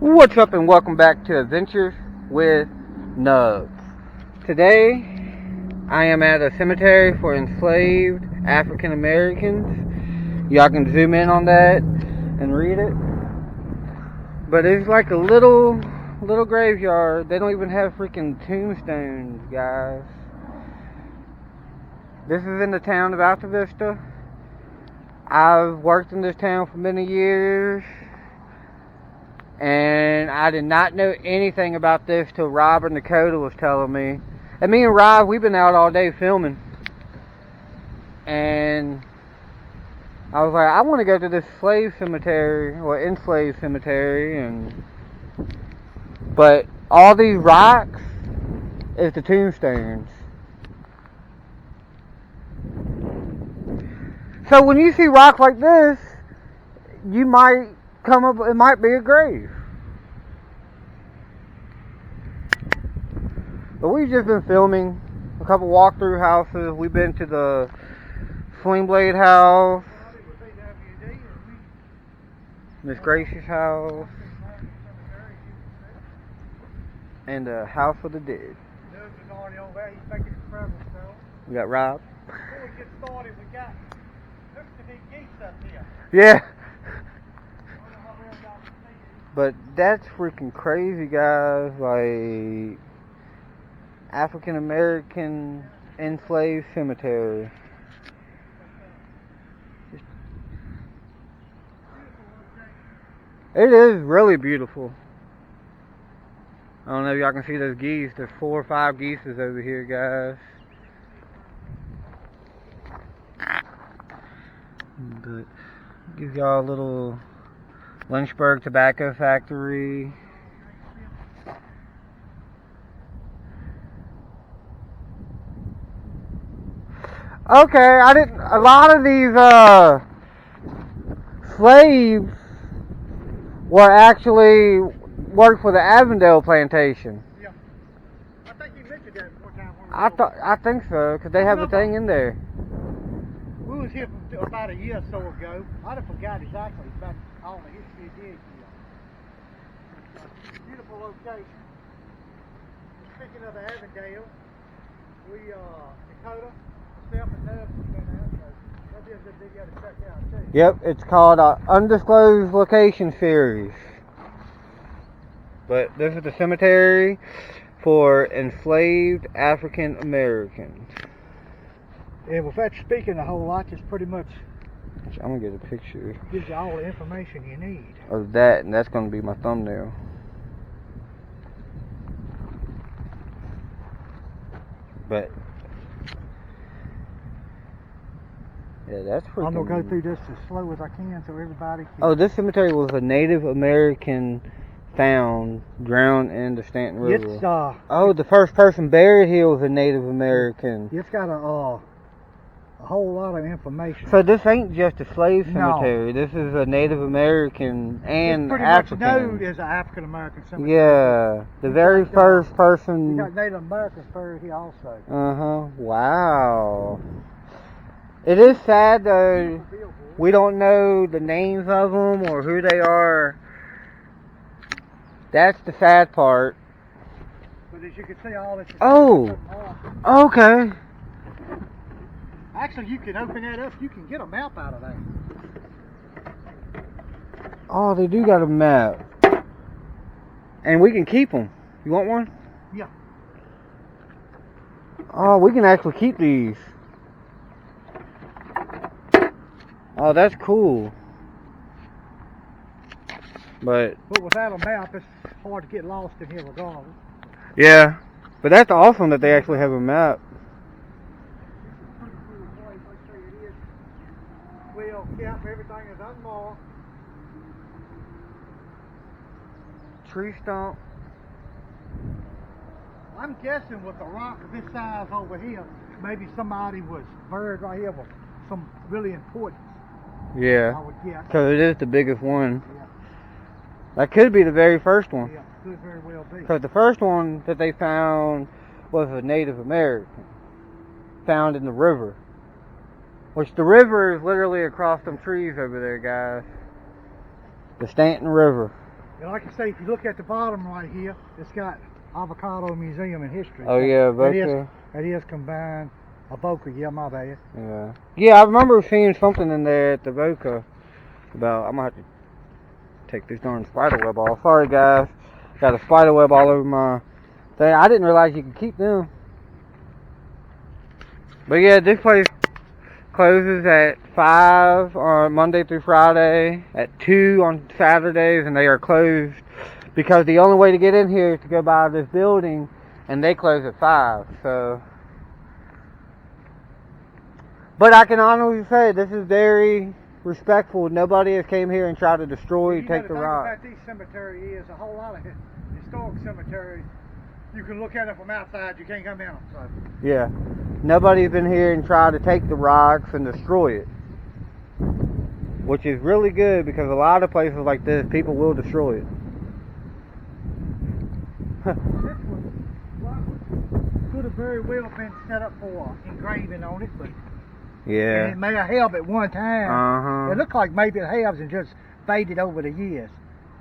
What's up and welcome back to Adventures with Nubs. Today I am at a cemetery for enslaved African Americans. Y'all can zoom in on that and read it. But it's like a little graveyard. They don't even have freaking tombstones, guys. This is in the town of Alta Vista. I've worked in this town for many years, and I did not know anything about this till Rob and Dakota was telling me. And me and Rob, we've been out all day filming. And I was like, I want to go to this slave cemetery, or enslaved cemetery, but all these rocks is the tombstones. So when you see rocks like this, you might come up, it might be a grave. But we've just been filming a couple walkthrough houses. We've been to the Sling Blade house, Miss Gracie's house, and the House of the Dead. We got Rob. Before we get started, we got big geese up here. Yeah. But that's freaking crazy, guys. Like, African American enslaved cemetery. It is really beautiful. I don't know if y'all can see those geese. There's 4 or 5 geese over here, guys. But give y'all a little Lynchburg Tobacco Factory. Okay, a lot of these slaves were actually worked for the Avondale plantation. Yeah. I think you mentioned that one time. I think so, because they have a thing in there. We was here about a year or so ago. I forgot exactly about all the history it did here. Beautiful location. Speaking of the Avondale, Dakota, myself and Nubs have been out, so that'd be a good video to check out too. Yep, it's called Undisclosed Location Series. But this is the cemetery for enslaved African Americans. And without speaking a whole lot, it's pretty much I'm gonna get a picture. Gives you all the information you need. Of that, and that's gonna be my thumbnail. But yeah, that's pretty. I'm gonna go through this as slow as I can so everybody can. Oh, this cemetery was a Native American found drowned in the Stanton River. It's oh, the first person buried here was a Native American. It's got a whole lot of information. So this ain't just a slave cemetery. No. This is a Native American and it's African. Pretty much known as an African American cemetery. Yeah, the very first person. You got Native Americans buried here also. Wow. It is sad though. We don't know the names of them or who they are. That's the sad part. But as you can see, all this. Oh. Okay. Actually, you can open that up. You can get a map out of there. Oh, they do got a map. And we can keep them. You want one? Yeah. Oh, we can actually keep these. Oh, that's cool. But without a map, it's hard to get lost in here regardless. Yeah. But that's awesome that they actually have a map. Well, yeah, everything is unmarked. Tree stump. I'm guessing with a rock of this size over here, maybe somebody was buried right here with some really important. Yeah. I would guess. So it is the biggest one. Yeah. That could be the very first one. Yeah, could very well be. Because the first one that they found was a Native American. Found in the river. Which the river is literally across them trees over there, guys. The Stanton River. And like I say, if you look at the bottom right here, it's got Avocado Museum and History. Oh yeah, Avoca. That is combined. Avoca, yeah, my bad. Yeah. Yeah, I remember seeing something in there at the Avoca about, I'm gonna have to take this darn spider web off. Sorry guys, got a spider web all over my thing. I didn't realize you could keep them. But yeah, this place closes at 5 on Monday through Friday, at 2 on Saturdays, and they are closed because the only way to get in here is to go by this building, and they close at 5. So, but I can honestly say this is very respectful. Nobody has came here and tried to destroy, take the rock. About these cemeteries is a whole lot of historic cemeteries. You can look at it from outside. You can't come in them. So. Yeah, nobody's been here and tried to take the rocks and destroy it, which is really good because a lot of places like this, people will destroy it. This one could have very well been set up for engraving on it, but yeah, and it may have held at one time. It looked like maybe it has and just faded over the years.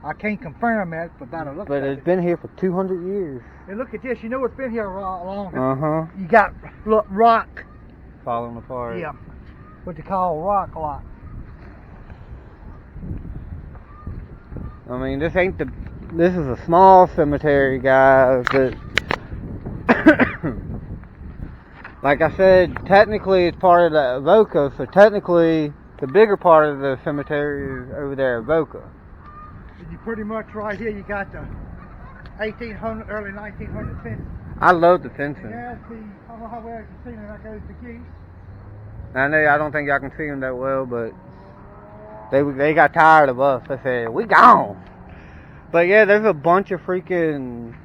I can't confirm that, but by the look but it's been here for 200 years. And look at this, you know it's been here a lot longer. Uh-huh. You got rock. Falling apart. Yeah. What they call rock. I mean, this is a small cemetery, guys, but like I said, technically it's part of the Avoca, so technically the bigger part of the cemetery is over there at Avoca. You pretty much right here, you got the 1800, early 1900 fencing. I love the fencing. I don't know how well you can see it, that goes to geese. I know I don't think y'all can see them that well, but they got tired of us. They said, we gone. But yeah, there's a bunch of freaking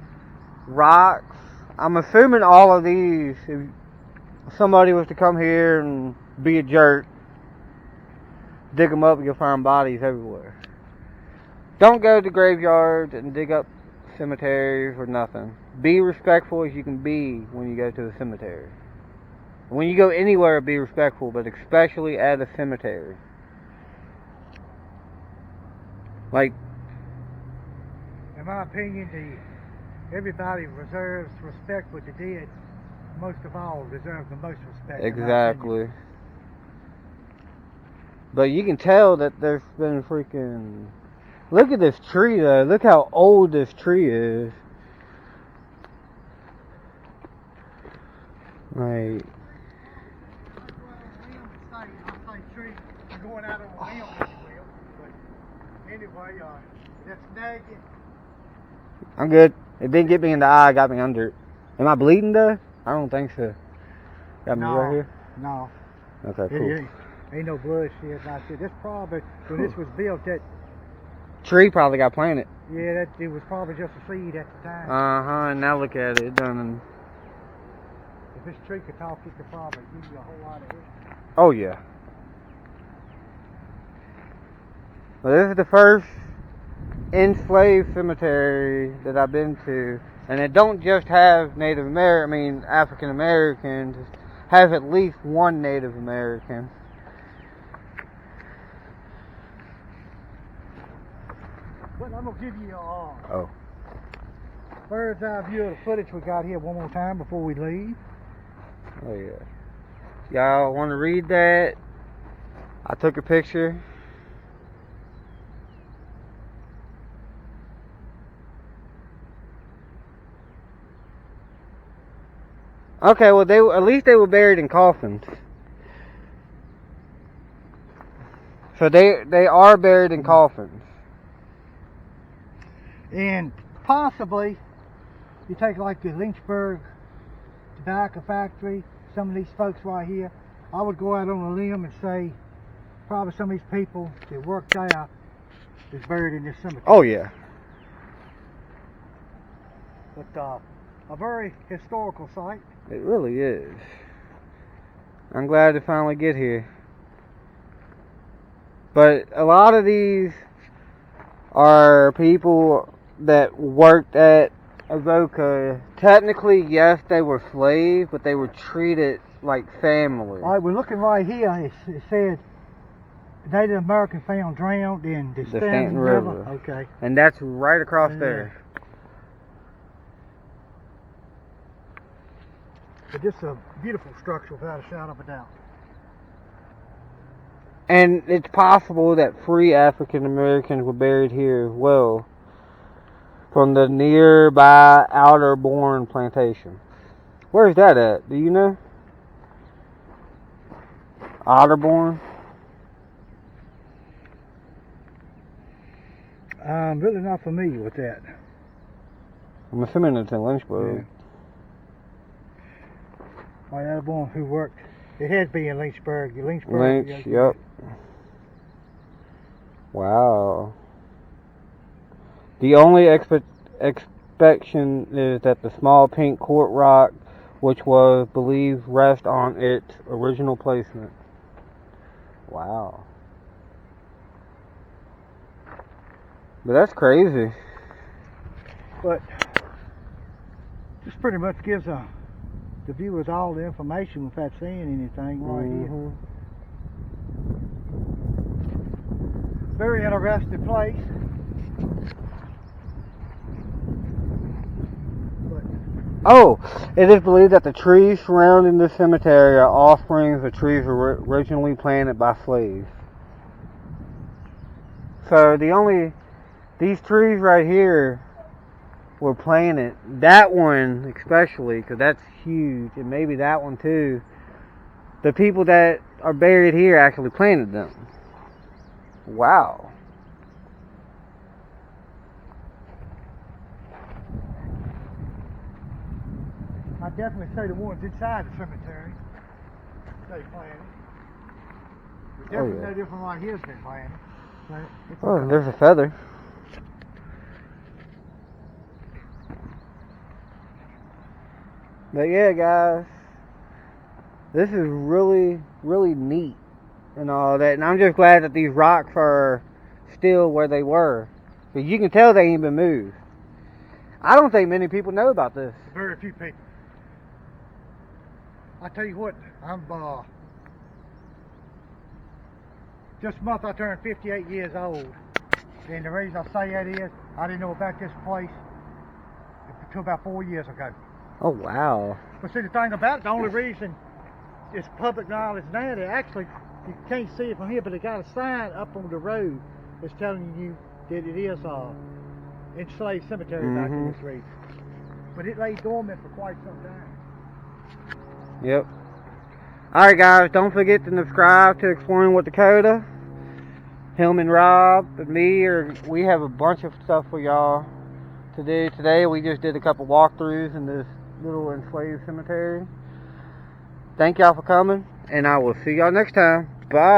rocks. I'm assuming all of these, if somebody was to come here and be a jerk, dig them up, you'll find bodies everywhere. Don't go to graveyards and dig up cemeteries or nothing. Be respectful as you can be when you go to the cemetery. When you go anywhere, be respectful, but especially at a cemetery. Like, in my opinion, everybody reserves respect for the dead. Most of all, deserve the most respect. Exactly. But you can tell that there's been freaking... Look at this tree though. Look how old this tree is. Like... Going out on a limb, if you will. But anyway, that's nagging. I'm good. It didn't get me in the eye, it got me under it. Am I bleeding though? I don't think so. Got me right here? No. Okay, cool. Ain't no blood shit. I said, this probably, when this was built, that tree probably got planted. Yeah, it was probably just a seed at the time. Uh-huh, and now look at it. It done. If this tree could talk, it could probably give you a whole lot of history. Oh, yeah. Well, this is the first enslaved cemetery that I've been to, and it don't just have Native American, I mean African Americans, it has at least one Native American. Well, I'm gonna give you a bird's eye view of the footage we got here one more time before we leave. Oh yeah. Y'all want to read that? I took a picture. Okay, well at least they were buried in coffins. So they are buried in coffins. And possibly, you take like the Lynchburg tobacco factory, some of these folks right here, I would go out on a limb and say probably some of these people that worked there is buried in this cemetery. Oh yeah. But a very historical site. It really is. I'm glad to finally get here. But a lot of these are people that worked at Avoca. Technically, yes, they were slaves, but they were treated like family. All right, we're looking right here. It said Native American found drowned in the Stanton River. Okay. And that's right across there. But this is a beautiful structure without a shadow of a doubt. And it's possible that free African Americans were buried here as well, from the nearby Outerbourne plantation. Where's that at? Do you know? Outerbourne? I'm really not familiar with that. I'm assuming it's in Lynchburg. Yeah. My other one who worked, it has been in Lynchburg. Lynch, yep. Wow. The only expectation is that the small pink court rock, which was believed rest on its original placement. Wow. But that's crazy. But this pretty much gives the viewers all the information without seeing anything right here. Very interesting place. Oh, it is believed that the trees surrounding this cemetery are offsprings of trees originally planted by slaves. So these trees right here were planted. That one especially, because that's huge, and maybe that one too. The people that are buried here actually planted them. Wow. I definitely say the ones inside the cemetery stay planted. Definitely no different right here's been planted. Oh, there's a feather. But yeah, guys, this is really, really neat and all that. And I'm just glad that these rocks are still where they were. Because you can tell they ain't been moved. I don't think many people know about this. Very few people. I tell you what, I'm this month I turned 58 years old. And the reason I say that is I didn't know about this place until about 4 years ago. Oh, wow. But see, the thing about it, the only reason it's public knowledge now, that actually, you can't see it from here, but they got a sign up on the road that's telling you that it is Enslaved cemetery back in this region. But it lay dormant for quite some time. Yep. Alright guys, don't forget to subscribe to Exploring with Dakota. Him and Rob and me, we have a bunch of stuff for y'all to do. Today we just did a couple walkthroughs in this little enslaved cemetery. Thank y'all for coming, and I will see y'all next time. Bye.